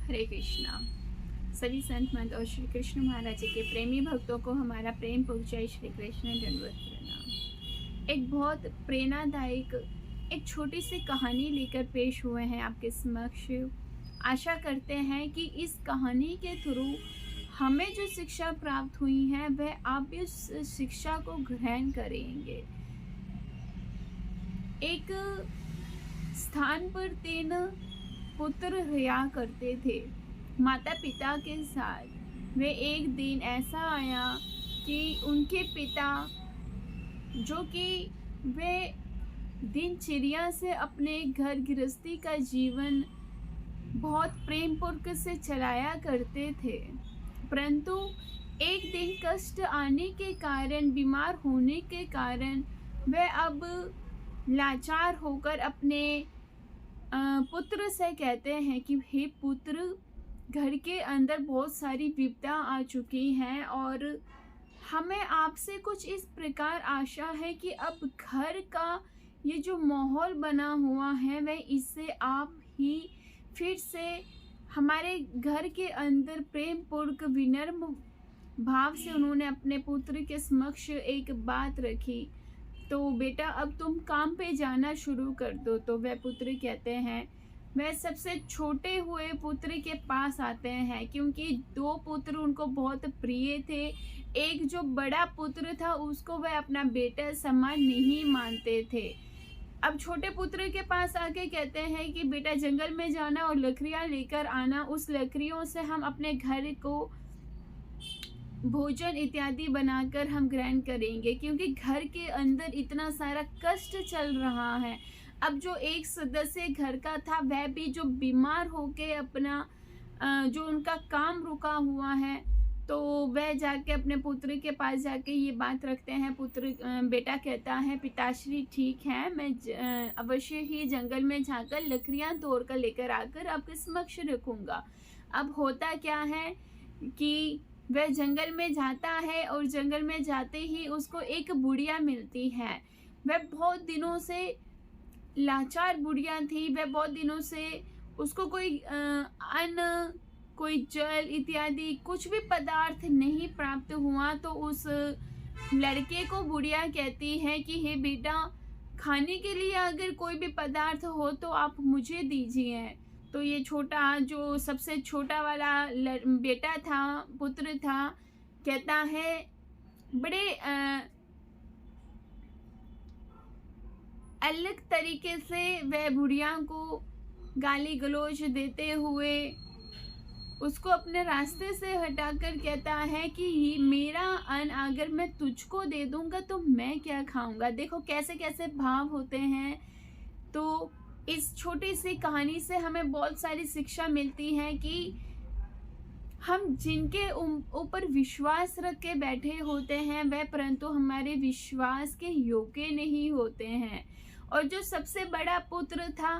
हरे कृष्णा। सभी संत महंत और श्री कृष्ण महाराज जी के प्रेमी भक्तों को हमारा प्रेम पूज्य श्री कृष्ण दंडवत प्रणाम। एक बहुत प्रेरणादायक एक छोटी सी कहानी लेकर पेश हुए हैं आपके समक्ष। आशा करते हैं कि इस कहानी के थ्रू हमें जो शिक्षा प्राप्त हुई है वह आप भी उस शिक्षा को ग्रहण करेंगे। एक स्थान पर 3 पुत्र रहा करते थे माता पिता के साथ। वे एक दिन ऐसा आया कि उनके पिता, जो कि वे दिनचर्या से अपने घर गृहस्थी का जीवन बहुत प्रेम पूर्वक से चलाया करते थे, परंतु एक दिन कष्ट आने के कारण, बीमार होने के कारण वे अब लाचार होकर अपने पुत्र से कहते हैं कि हे पुत्र, घर के अंदर बहुत सारी विपदा आ चुकी हैं और हमें आपसे कुछ इस प्रकार आशा है कि अब घर का ये जो माहौल बना हुआ है वह इससे आप ही फिर से हमारे घर के अंदर प्रेम पूर्वक विनम्र भाव से उन्होंने अपने पुत्र के समक्ष एक बात रखी। तो बेटा अब तुम काम पे जाना शुरू कर दो। तो वह पुत्र कहते हैं, वह सबसे छोटे हुए पुत्र के पास आते हैं, क्योंकि 2 पुत्र उनको बहुत प्रिय थे। एक जो बड़ा पुत्र था उसको वह अपना बेटा समान नहीं मानते थे। अब छोटे पुत्र के पास आके कहते हैं कि बेटा जंगल में जाना और लकड़ियाँ लेकर आना, उस लकड़ियों से हम अपने घर को भोजन इत्यादि बनाकर हम ग्रहण करेंगे, क्योंकि घर के अंदर इतना सारा कष्ट चल रहा है। अब जो एक सदस्य घर का था वह भी जो बीमार होके अपना जो उनका काम रुका हुआ है, तो वह जाके अपने पुत्र के पास जाके ये बात रखते हैं। बेटा कहता है, पिताश्री ठीक है, मैं अवश्य ही जंगल में जाकर लकड़ियाँ तोड़ कर लेकर आकर आपके समक्ष रखूँगा। अब होता क्या है कि वह जंगल में जाता है और जंगल में जाते ही उसको एक बुढ़िया मिलती है। वह बहुत दिनों से लाचार बुढ़िया थी। वह बहुत दिनों से उसको कोई अन्न, कोई जल इत्यादि कुछ भी पदार्थ नहीं प्राप्त हुआ। तो उस लड़के को बुढ़िया कहती है कि हे बेटा, खाने के लिए अगर कोई भी पदार्थ हो तो आप मुझे दीजिए। तो ये छोटा, जो सबसे छोटा वाला बेटा था, पुत्र था, कहता है, बड़े अलग तरीके से वह बुढ़िया को गाली गलौज देते हुए उसको अपने रास्ते से हटाकर कहता है कि मेरा अन्न अगर मैं तुझको दे दूंगा तो मैं क्या खाऊंगा। देखो कैसे कैसे भाव होते हैं। तो इस छोटी सी कहानी से हमें बहुत सारी शिक्षा मिलती है कि हम जिनके ऊपर विश्वास रख के बैठे होते हैं वह परंतु हमारे विश्वास के योग्य नहीं होते हैं। और जो सबसे बड़ा पुत्र था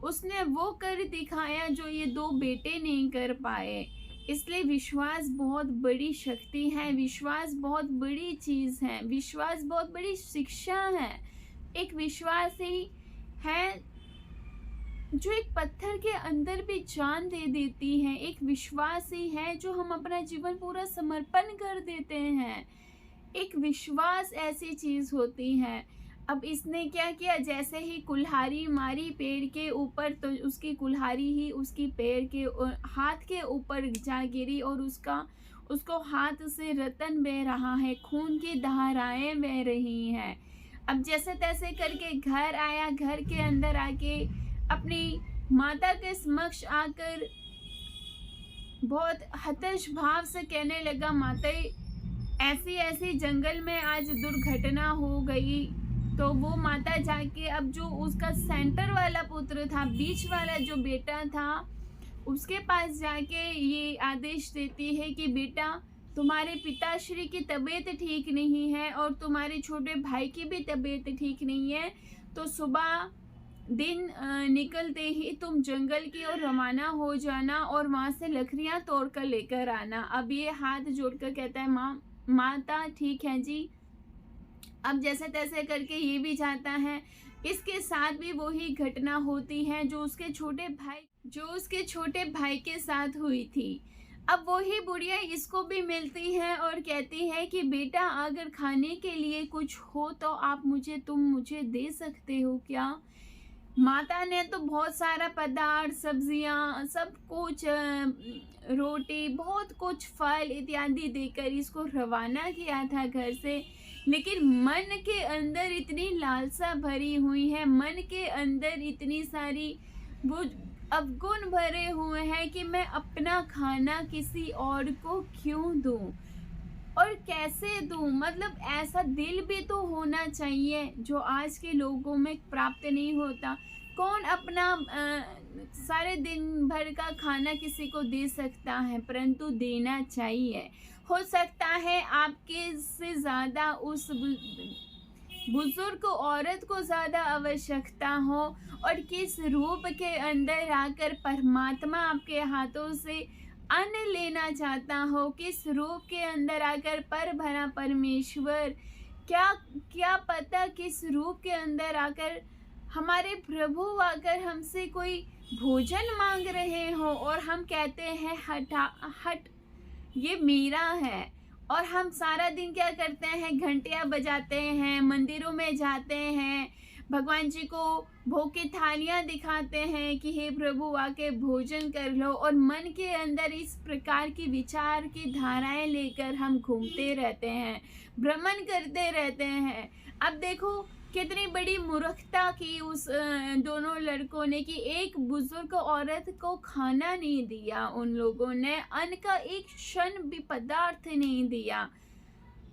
उसने वो कर दिखाया जो ये 2 बेटे नहीं कर पाए। इसलिए विश्वास बहुत बड़ी शक्ति है, विश्वास बहुत बड़ी चीज़ है, विश्वास बहुत बड़ी शिक्षा है। एक विश्वास ही है जो एक पत्थर के अंदर भी जान दे देती है। एक विश्वास ही है जो हम अपना जीवन पूरा समर्पण कर देते हैं। एक विश्वास ऐसी चीज़ होती है। अब इसने क्या किया, जैसे ही कुल्हाड़ी मारी पेड़ के ऊपर तो उसकी कुल्हाड़ी ही उसकी पेड़ के हाथ के ऊपर जा गिरी और उसको हाथ से रतन बह रहा है, खून की धाराएं बह रही हैं। अब जैसे तैसे करके घर आया, घर के अंदर आके अपनी माता के समक्ष आकर बहुत हताश भाव से कहने लगा, माता ऐसी ऐसी जंगल में आज दुर्घटना हो गई। तो वो माता जाके अब जो उसका सेंटर वाला पुत्र था, बीच वाला जो बेटा था, उसके पास जाके ये आदेश देती है कि बेटा तुम्हारे पिताश्री की तबीयत ठीक नहीं है और तुम्हारे छोटे भाई की भी तबीयत ठीक नहीं है, तो सुबह दिन निकलते ही तुम जंगल की ओर रवाना हो जाना और वहाँ से लकड़ियाँ तोड़ कर लेकर आना। अब ये हाथ जोड़कर कहता है, माता ठीक है जी। अब जैसे तैसे करके ये भी जाता है। इसके साथ भी वही घटना होती है जो उसके छोटे भाई जो उसके छोटे भाई के साथ हुई थी। अब वही बुढ़िया इसको भी मिलती है और कहती है कि बेटा अगर खाने के लिए कुछ हो तो तुम मुझे दे सकते हो क्या? माता ने तो बहुत सारा पदार्थ, सब्जियां, सब कुछ, रोटी, बहुत कुछ फल इत्यादि देकर इसको रवाना किया था घर से। लेकिन मन के अंदर इतनी लालसा भरी हुई है, मन के अंदर इतनी सारी वो अवगुण भरे हुए हैं कि मैं अपना खाना किसी और को क्यों दूं और कैसे दूं। मतलब ऐसा दिल भी तो होना चाहिए जो आज के लोगों में प्राप्त नहीं होता। कौन अपना सारे दिन भर का खाना किसी को दे सकता है, परंतु देना चाहिए। हो सकता है आपके से ज़्यादा उस बुजुर्ग औरत को ज़्यादा आवश्यकता हो और किस रूप के अंदर आकर परमात्मा आपके हाथों से अन्न लेना चाहता हो, किस रूप के अंदर आकर पर भरा परमेश्वर, क्या क्या पता किस रूप के अंदर आकर हमारे प्रभु आकर हमसे कोई भोजन मांग रहे हो और हम कहते हैं हट ये मेरा है। और हम सारा दिन क्या करते हैं, घंटियां बजाते हैं, मंदिरों में जाते हैं, भगवान जी को भोग की थालियां दिखाते हैं कि हे प्रभु आके भोजन कर लो, और मन के अंदर इस प्रकार की विचार की धाराएं लेकर हम घूमते रहते हैं, भ्रमण करते रहते हैं। अब देखो कितनी बड़ी मूर्खता की उस दोनों लड़कों ने कि एक बुजुर्ग औरत को खाना नहीं दिया, उन लोगों ने अन्न का एक क्षण भी पदार्थ नहीं दिया।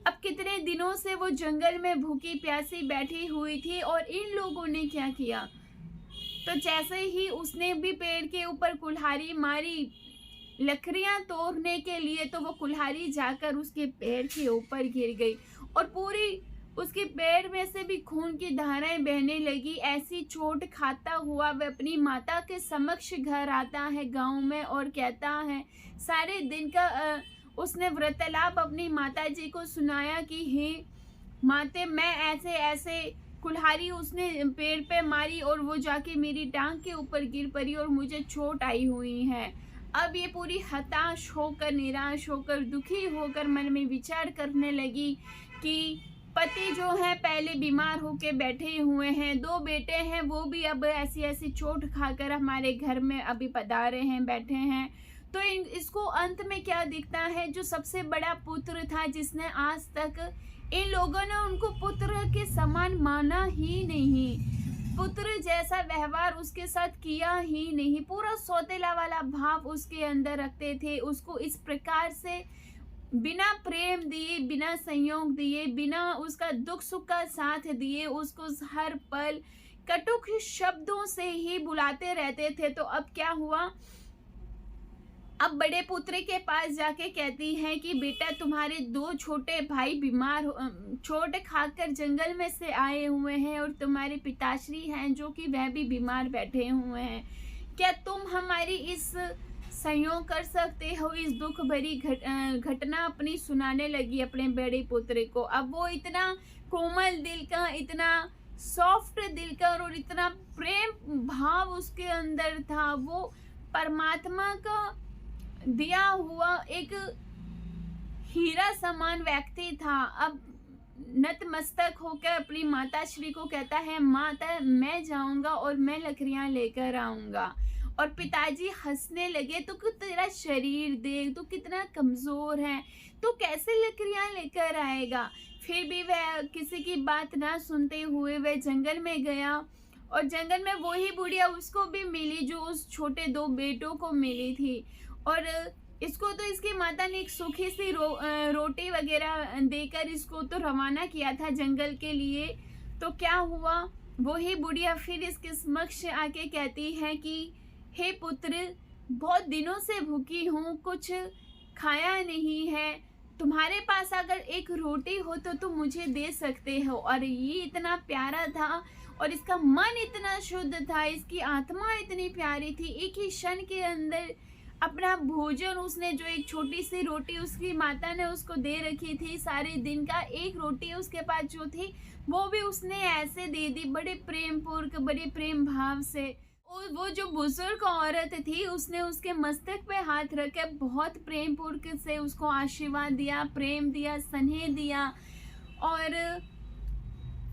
अब कितने दिनों से वो जंगल में भूखी प्यासी बैठी हुई थी और इन लोगों ने क्या किया, तो जैसे ही उसने भी पेड़ के ऊपर कुल्हाड़ी मारी लकड़ियां तोड़ने के लिए, तो वो कुल्हाड़ी जाकर उसके पेड़ के ऊपर गिर गई और पूरी उसके पेड़ में से भी खून की धाराएं बहने लगी। ऐसी चोट खाता हुआ वह अपनी माता के समक्ष घर आता है गांव में और कहता है, सारे दिन का उसने वार्तालाप अपनी माता जी को सुनाया कि हे माते, मैं ऐसे ऐसे कुल्हाड़ी उसने पेड़ पे मारी और वो जाके मेरी टांग के ऊपर गिर पड़ी और मुझे चोट आई हुई है। अब ये पूरी हताश होकर, निराश होकर, दुखी होकर मन में विचार करने लगी कि पति जो है पहले बीमार होके बैठे हुए हैं, 2 बेटे हैं वो भी अब ऐसी ऐसी चोट खाकर हमारे घर में अभी पधारे हैं, बैठे हैं। तो इसको अंत में क्या दिखता है, जो सबसे बड़ा पुत्र था जिसने आज तक इन लोगों ने उनको पुत्र के समान माना ही नहीं, पुत्र जैसा व्यवहार उसके साथ किया ही नहीं, पूरा सौतेला वाला भाव उसके अंदर रखते थे, उसको इस प्रकार से बिना प्रेम दिए, बिना संयोग दिए, बिना उसका दुख सुख का साथ दिए, उसको हर पल कटुक शब्दों से ही बुलाते रहते थे। तो अब क्या हुआ, अब बड़े पुत्र के पास जाके कहती है कि बेटा तुम्हारे 2 छोटे भाई बीमार चोट खाकर जंगल में से आए हुए हैं और तुम्हारे पिताश्री हैं जो कि वह भी बीमार बैठे हुए हैं, क्या तुम हमारी इस संयोग कर सकते हो। इस दुख भरी घटना अपनी सुनाने लगी अपने बड़े पुत्र को। अब वो इतना कोमल दिल का, इतना सॉफ्ट दिल का और इतना प्रेम भाव उसके अंदर था, वो परमात्मा का दिया हुआ एक हीरा समान व्यक्ति था। अब नतमस्तक होकर अपनी माता श्री को कहता है, माता मैं जाऊंगा और मैं लकड़ियां लेकर आऊंगा। और पिताजी हंसने लगे, तो तेरा शरीर देख, तो कितना कमजोर है, तो कैसे लकड़ियां लेकर आएगा। फिर भी वह किसी की बात ना सुनते हुए वह जंगल में गया और जंगल में वही बुढ़िया उसको भी मिली जो उस छोटे 2 बेटों को मिली थी। और इसको तो इसकी माता ने एक सूखी सी रोटी वगैरह देकर इसको तो रवाना किया था जंगल के लिए। तो क्या हुआ, वही बुढ़िया फिर इसके समक्ष आके कहती है कि हे पुत्र, बहुत दिनों से भूखी हूँ, कुछ खाया नहीं है, तुम्हारे पास अगर एक रोटी हो तो तुम मुझे दे सकते हो। और ये इतना प्यारा था और इसका मन इतना शुद्ध था, इसकी आत्मा इतनी प्यारी थी, एक ही क्षण के अंदर अपना भोजन उसने, जो एक छोटी सी रोटी उसकी माता ने उसको दे रखी थी, सारे दिन का एक रोटी उसके पास जो थी वो भी उसने ऐसे दे दी, बड़े प्रेम पूर्वक, बड़े प्रेम भाव से। और वो जो बुजुर्ग औरत थी उसने उसके मस्तक पे हाथ रख के बहुत प्रेम पूर्वक से उसको आशीर्वाद दिया, प्रेम दिया, स्नेह दिया। और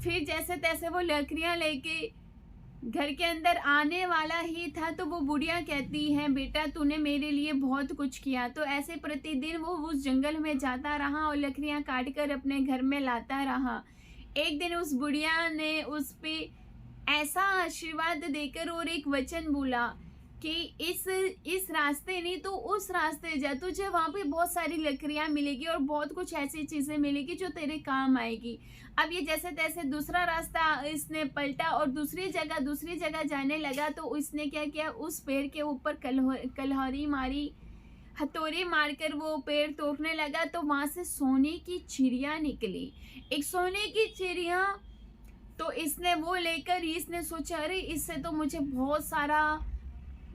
फिर जैसे तैसे वो लकड़ियाँ लेके घर के अंदर आने वाला ही था तो वो बुढ़िया कहती है, बेटा तूने मेरे लिए बहुत कुछ किया। तो ऐसे प्रतिदिन वो उस जंगल में जाता रहा और लकड़ियाँ काट कर अपने घर में लाता रहा। एक दिन उस बुढ़िया ने उस पे ऐसा आशीर्वाद देकर और एक वचन बोला कि इस रास्ते नहीं तो उस रास्ते जा, तुझे वहाँ पे बहुत सारी लकड़ियाँ मिलेगी और बहुत कुछ ऐसी चीज़ें मिलेगी जो तेरे काम आएगी। अब ये जैसे तैसे दूसरा रास्ता इसने पलटा और दूसरी जगह जाने लगा। तो इसने क्या किया, उस पेड़ के ऊपर कलहरी मारी, हथौड़ी मारकर वो पेड़ तोड़ने लगा। तो वहाँ से सोने की चिड़िया निकली, एक सोने की चिड़िया। तो इसने वो लेकर इसने सोचा, अरे इससे तो मुझे बहुत सारा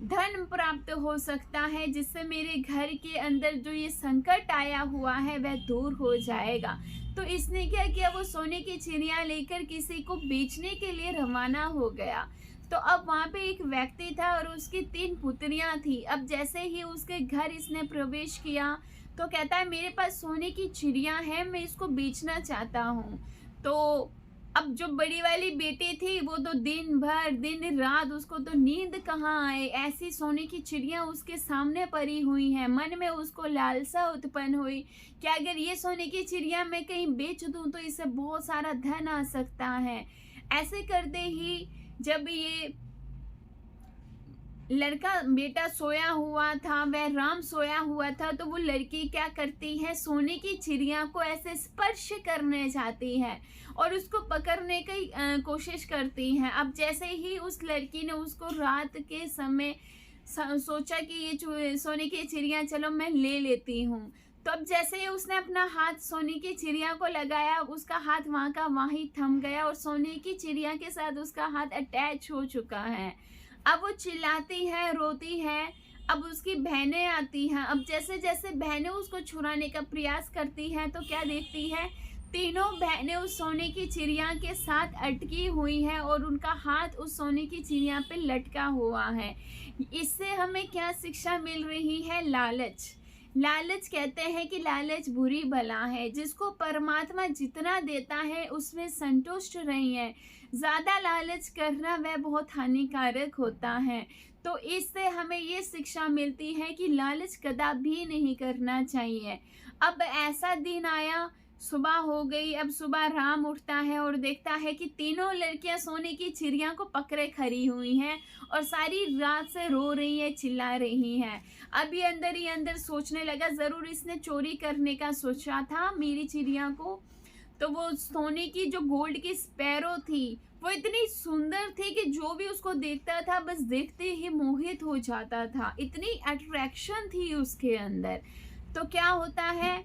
धन प्राप्त हो सकता है, जिससे मेरे घर के अंदर जो ये संकट आया हुआ है वह दूर हो जाएगा। तो इसने क्या किया, वो सोने की चिड़िया लेकर किसी को बेचने के लिए रवाना हो गया। तो अब वहाँ पे एक व्यक्ति था और उसकी 3 पुत्रियाँ थी। अब जैसे ही उसके घर इसने प्रवेश किया तो कहता है, मेरे पास सोने की चिड़िया है, मैं इसको बेचना चाहता हूँ। तो अब जो बड़ी वाली बेटी थी वो तो दिन रात उसको तो नींद कहाँ आए, ऐसी सोने की चिड़िया उसके सामने पड़ी हुई है। मन में उसको लालसा उत्पन्न हुई कि अगर ये सोने की चिड़िया मैं कहीं बेच दूं तो इससे बहुत सारा धन आ सकता है। ऐसे करते ही जब ये लड़का बेटा सोया हुआ था, वह राम सोया हुआ था, तो वो लड़की क्या करती है, सोने की चिड़िया को ऐसे स्पर्श करने जाती है और उसको पकड़ने की कोशिश करती है। अब जैसे ही उस लड़की ने उसको रात के समय सोचा कि ये सोने की चिड़िया चलो मैं ले लेती हूँ। तो अब जैसे ही उसने अपना हाथ सोने की चिड़िया को लगाया, उसका हाथ वहाँ का वहीं थम गया और सोने की चिड़िया के साथ उसका हाथ अटैच हो चुका है। अब वो चिल्लाती है, रोती है। अब उसकी बहनें आती हैं। अब जैसे जैसे बहनें उसको छुड़ाने का प्रयास करती हैं तो क्या देखती है, तीनों बहनें उस सोने की चिड़िया के साथ अटकी हुई हैं और उनका हाथ उस सोने की चिड़िया पे लटका हुआ है। इससे हमें क्या शिक्षा मिल रही है, लालच। लालच कहते हैं कि लालच बुरी बला है। जिसको परमात्मा जितना देता है उसमें संतुष्ट रहिए। ज़्यादा लालच करना वह बहुत हानिकारक होता है। तो इससे हमें ये शिक्षा मिलती है कि लालच कदापि नहीं करना चाहिए। अब ऐसा दिन आया, सुबह हो गई। अब सुबह राम उठता है और देखता है कि तीनों लड़कियां सोने की चिड़िया को पकड़े खड़ी हुई हैं और सारी रात से रो रही है, चिल्ला रही हैं। अब ये अंदर ही अंदर सोचने लगा, ज़रूर इसने चोरी करने का सोचा था मेरी चिड़िया को। तो वो सोने की जो गोल्ड की स्पैरो थी वो इतनी सुंदर थी कि जो भी उसको देखता था बस देखते ही मोहित हो जाता था, इतनी अट्रैक्शन थी उसके अंदर। तो क्या होता है,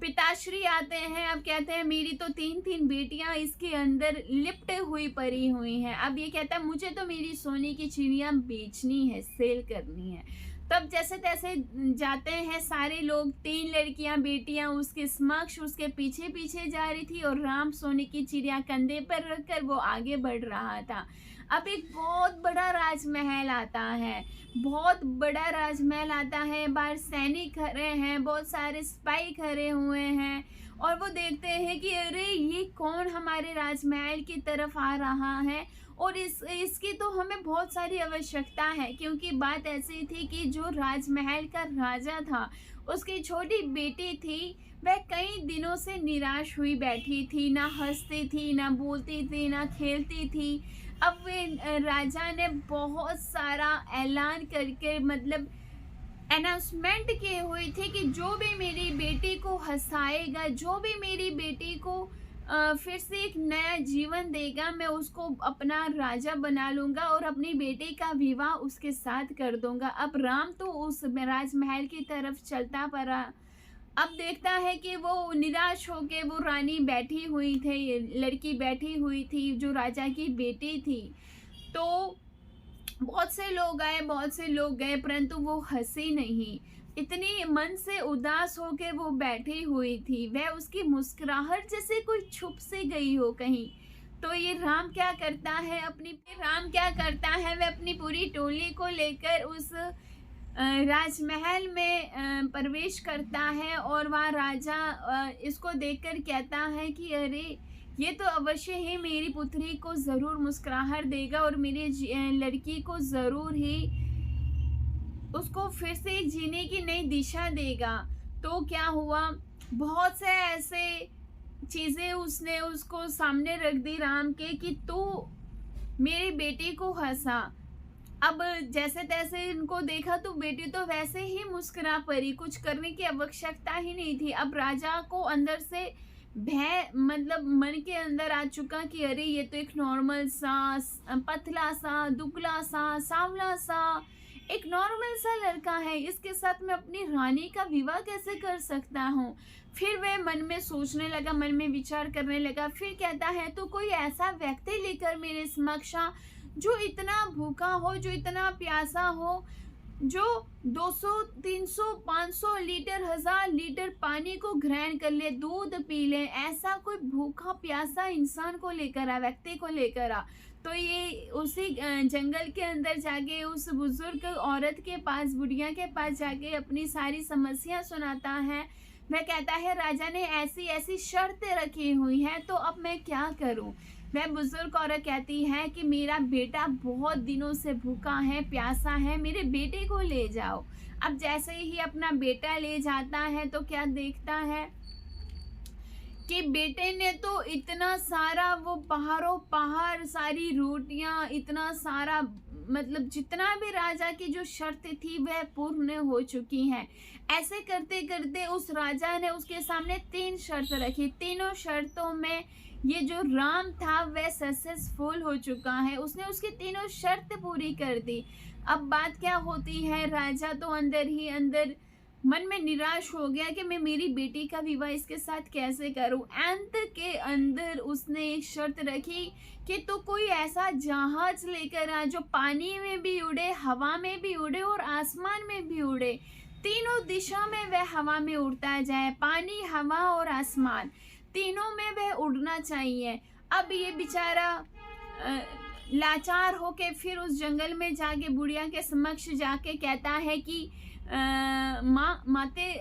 पिताश्री आते हैं। अब कहते हैं मेरी तो 3 बेटियां इसके अंदर लिपटे हुई पड़ी हुई हैं। अब ये कहता है मुझे तो मेरी सोने की चिड़िया बेचनी है, सेल करनी है। तब जैसे तैसे जाते हैं सारे लोग, 3 लड़कियां बेटियां उसके समक्ष उसके पीछे पीछे जा रही थी और राम सोने की चिड़िया कंधे पर रखकर वो आगे बढ़ रहा था। अब एक बहुत बड़ा राजमहल आता है, बहुत बड़ा राजमहल आता है। बाहर सैनिक खड़े हैं, बहुत सारे सिपाही खड़े हुए हैं और वो देखते हैं कि अरे ये कौन हमारे राजमहल की तरफ आ रहा है और इसकी तो हमें बहुत सारी आवश्यकता है। क्योंकि बात ऐसी थी कि जो राजमहल का राजा था उसकी छोटी बेटी थी, वह कई दिनों से निराश हुई बैठी थी, ना हंसती थी, ना बोलती थी, ना खेलती थी। अब वे राजा ने बहुत सारा ऐलान करके मतलब अनाउंसमेंट किए हुई थी कि जो भी मेरी बेटी को हंसाएगा, जो भी मेरी बेटी को फिर से एक नया जीवन देगा, मैं उसको अपना राजा बना लूँगा और अपनी बेटी का विवाह उसके साथ कर दूँगा। अब राम तो उस राजमहल की तरफ चलता पड़ा। अब देखता है कि वो निराश होके वो रानी बैठी हुई थी, लड़की बैठी हुई थी जो राजा की बेटी थी। तो बहुत से लोग गए परंतु वो हंसी नहीं, इतनी मन से उदास होके वो बैठी हुई थी। वह उसकी मुस्कुराहट जैसे कोई छुप से गई हो कहीं। तो ये राम क्या करता है, वह अपनी पूरी टोली को लेकर उस राजमहल में प्रवेश करता है और वहाँ राजा इसको देखकर कहता है कि अरे ये तो अवश्य ही मेरी पुत्री को ज़रूर मुस्कुराहट देगा और मेरी लड़की को ज़रूर ही उसको फिर से जीने की नई दिशा देगा। तो क्या हुआ, बहुत से ऐसे चीज़ें उसने उसको सामने रख दी राम के कि तू मेरी बेटी को हंसा। अब जैसे तैसे इनको देखा तो बेटी तो वैसे ही मुस्कुरा पड़ी, कुछ करने की आवश्यकता ही नहीं थी। अब राजा को अंदर से भय मतलब मन के अंदर आ चुका कि अरे ये तो एक नॉर्मल सा पतला सा दुबला सा सांवला सा एक नॉर्मल सा लड़का है, इसके साथ मैं अपनी रानी का विवाह कैसे कर सकता हूँ। फिर वह मन में सोचने लगा, मन में विचार करने लगा। फिर कहता है तो कोई ऐसा व्यक्ति लेकर मेरे समक्ष आ जो इतना भूखा हो, जो इतना प्यासा हो, जो 200 300 500 लीटर 1000 लीटर पानी को ग्रहण कर ले, दूध पी ले, ऐसा कोई भूखा प्यासा इंसान को लेकर आ, व्यक्ति को लेकर आ। तो ये उसी जंगल के अंदर जाके उस बुजुर्ग औरत के पास, बुढ़िया के पास जाके अपनी सारी समस्या सुनाता है। वह कहता है राजा ने ऐसी ऐसी शर्तें रखी हुई हैं, तो अब मैं क्या करूं। वह बुजुर्ग औरत कहती है कि मेरा बेटा बहुत दिनों से भूखा है, प्यासा है, मेरे बेटे को ले जाओ। अब जैसे ही अपना बेटा ले जाता है तो क्या देखता है कि बेटे ने तो इतना सारा वो पहाड़ों पहाड़ सारी रोटियां, इतना सारा मतलब जितना भी राजा की जो शर्त थी वह पूर्ण हो चुकी हैं। ऐसे करते करते उस राजा ने उसके सामने 3 शर्त रखी। तीनों शर्तों में ये जो राम था वह सक्सेसफुल हो चुका है, उसने उसकी तीनों शर्त पूरी कर दी। अब बात क्या होती है, राजा तो अंदर ही अंदर मन में निराश हो गया कि मैं मेरी बेटी का विवाह इसके साथ कैसे करूं। अंत के अंदर उसने एक शर्त रखी कि तो कोई ऐसा जहाज लेकर आ जो पानी में भी उड़े, हवा में भी उड़े और आसमान में भी उड़े। तीनों दिशा में वह हवा में उड़ता जाए, पानी, हवा और आसमान, तीनों में वह उड़ना चाहिए। अब ये बेचारा लाचार होके फिर उस जंगल में जाके बुढ़िया के समक्ष जाके कहता है कि माते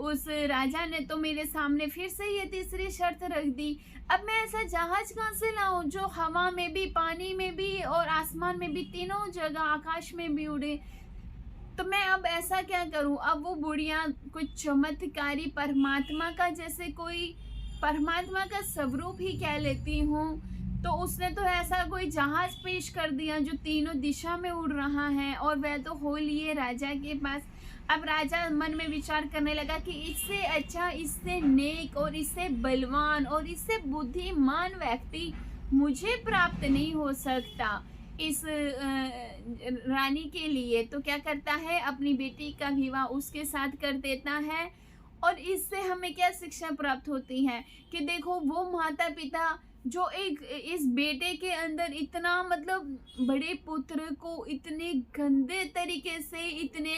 उस राजा ने तो मेरे सामने फिर से ये तीसरी शर्त रख दी। अब मैं ऐसा जहाज कहाँ से लाऊं जो हवा में भी, पानी में भी और आसमान में भी, तीनों जगह आकाश में भी उड़े। तो मैं अब ऐसा क्या करूं। अब वो बुढ़िया कुछ चमत्कारी परमात्मा का, जैसे कोई परमात्मा का स्वरूप ही कह लेती हूँ, तो उसने तो ऐसा कोई जहाज पेश कर दिया जो तीनों दिशा में उड़ रहा है और वह तो हो लिए राजा के पास। अब राजा मन में विचार करने लगा कि इससे अच्छा, इससे नेक और इससे बलवान और इससे बुद्धिमान व्यक्ति मुझे प्राप्त नहीं हो सकता इस रानी के लिए। तो क्या करता है, अपनी बेटी का विवाह उसके साथ कर देता है। और इससे हमें क्या शिक्षा प्राप्त होती है कि देखो वो माता पिता जो एक इस बेटे के अंदर इतना मतलब बड़े पुत्र को इतने गंदे तरीके से, इतने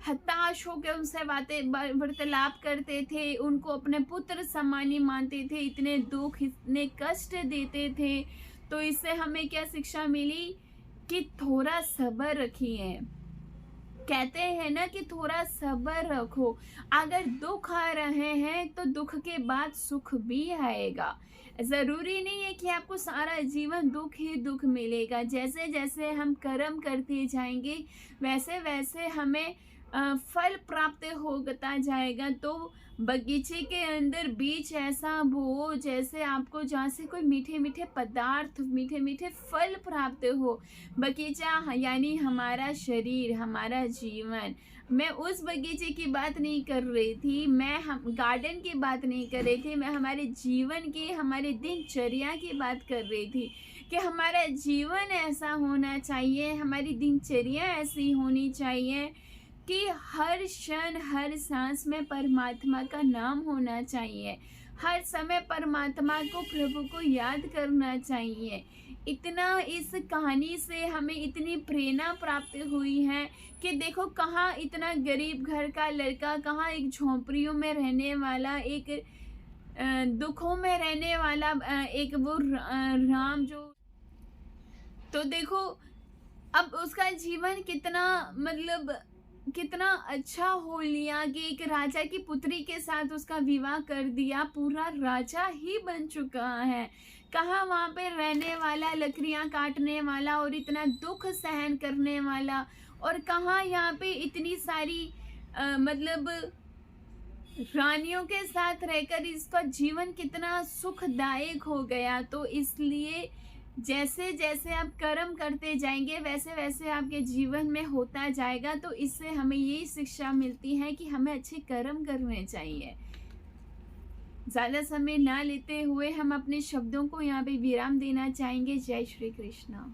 हताश होकर उनसे बातें वार्तालाप करते थे, उनको अपने पुत्र समान मानते थे, इतने दुख इतने कष्ट देते थे। तो इससे हमें क्या शिक्षा मिली कि थोड़ा सब्र रखिए। कहते हैं ना कि थोड़ा सब्र रखो। अगर दुख आ रहे हैं तो दुख के बाद सुख भी आएगा। ज़रूरी नहीं है कि आपको सारा जीवन दुख ही दुख मिलेगा। जैसे जैसे हम कर्म करते जाएंगे वैसे वैसे हमें फल प्राप्त होता जाएगा। तो बगीचे के अंदर बीज ऐसा बो जैसे आपको जहाँ से कोई मीठे मीठे पदार्थ, मीठे मीठे फल प्राप्त हो। बगीचा यानी हमारा शरीर, हमारा जीवन। मैं उस बगीचे की बात नहीं कर रही थी, मैं गार्डन की बात नहीं कर रही थी, मैं हमारे जीवन की, हमारे दिनचर्या की बात कर रही थी कि हमारा जीवन ऐसा होना चाहिए, हमारी दिनचर्या ऐसी होनी चाहिए कि हर क्षण हर सांस में परमात्मा का नाम होना चाहिए, हर समय परमात्मा को, प्रभु को याद करना चाहिए। इतना इस कहानी से हमें इतनी प्रेरणा प्राप्त हुई है कि देखो कहाँ इतना गरीब घर का लड़का, कहाँ एक झोंपड़ियों में रहने वाला एक दुखों में रहने वाला एक वो राम जो, तो देखो अब उसका जीवन कितना मतलब कितना अच्छा हो लिया कि एक राजा की पुत्री के साथ उसका विवाह कर दिया, पूरा राजा ही बन चुका है। कहाँ वहाँ पे रहने वाला, लकड़ियाँ काटने वाला और इतना दुख सहन करने वाला, और कहाँ यहाँ पे इतनी सारी मतलब रानियों के साथ रहकर इसका जीवन कितना सुखदायक हो गया। तो इसलिए जैसे जैसे आप कर्म करते जाएंगे वैसे वैसे आपके जीवन में होता जाएगा। तो इससे हमें यही शिक्षा मिलती है कि हमें अच्छे कर्म करने चाहिए। ज़्यादा समय ना लेते हुए हम अपने शब्दों को यहाँ पे विराम देना चाहेंगे। जय श्री कृष्ण।